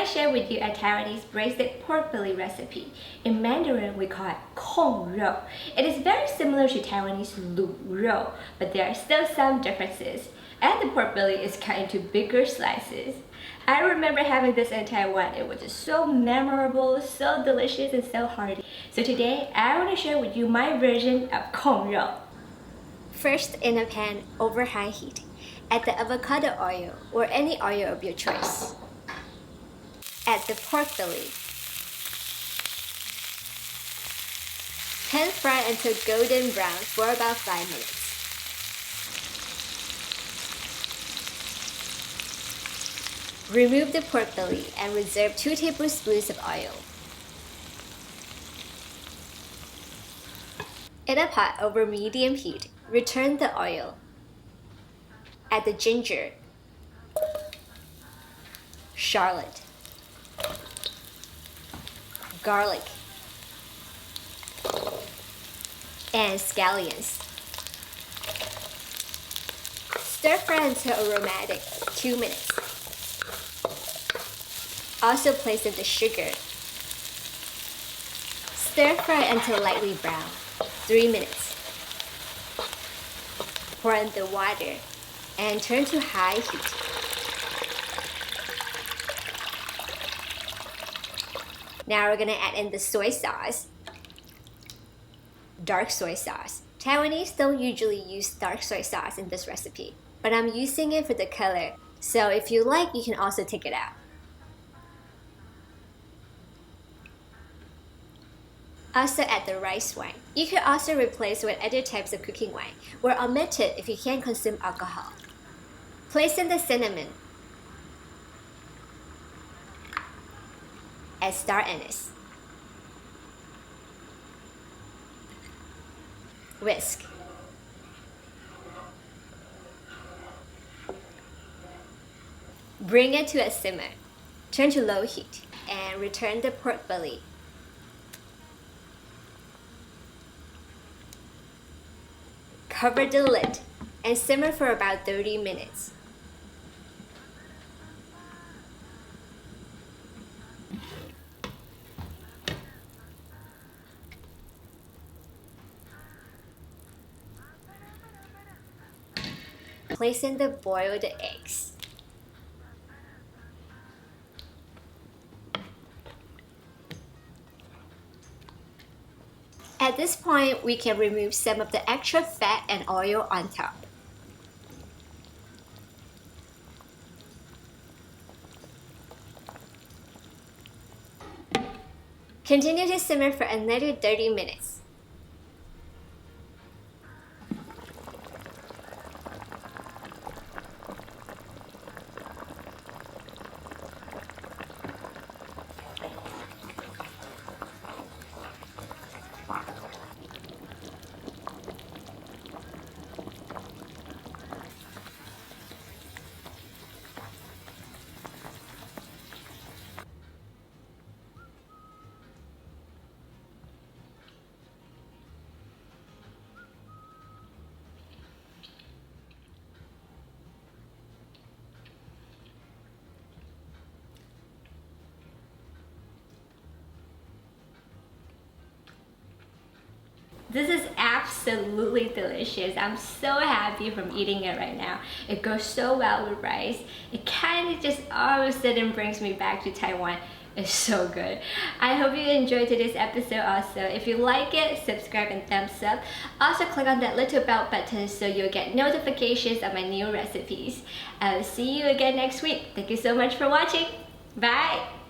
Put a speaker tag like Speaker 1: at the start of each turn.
Speaker 1: want to share with you a Taiwanese braised pork belly recipe. In Mandarin, we call it kong rou. It is very similar to Taiwanese lu rou, but there are still some differences. And the pork belly is cut into bigger slices. I remember having this in Taiwan. It was just so memorable, so delicious, and so hearty. So today, I want to share with you my version of kong rou. First, in a pan over high heat, add the avocado oil or any oil of your choice. Add the pork belly. Pan fry until golden brown for about 5 minutes. Remove the pork belly and reserve 2 tablespoons of oil. In a pot over medium heat, return the oil. Add the ginger, shallot, garlic, and scallions. Stir fry until aromatic, 2 minutes. Also place in the sugar. Stir fry until lightly brown, 3 minutes. Pour in the water and turn to high heat. Now we're gonna add in the soy sauce, dark soy sauce. Taiwanese don't usually use dark soy sauce in this recipe, but I'm using it for the color. So if you like, you can also take it out. Also add the rice wine. You could also replace with other types of cooking wine, or omit it if you can't consume alcohol. Place in the cinnamon. Add star anise. Whisk. Bring it to a simmer. Turn to low heat and return the pork belly. Cover the lid and simmer for about 30 minutes. Place in the boiled eggs. At this point, we can remove some of the extra fat and oil on top. Continue to simmer for another 30 minutes. This is absolutely delicious. I'm so happy from eating it right now. It goes so well with rice. It kind of just all of a sudden brings me back to Taiwan. It's so good. I hope you enjoyed today's episode also. If you like it, subscribe and thumbs up. Also click on that little bell button so you'll get notifications of my new recipes. I'll see you again next week. Thank you so much for watching. Bye!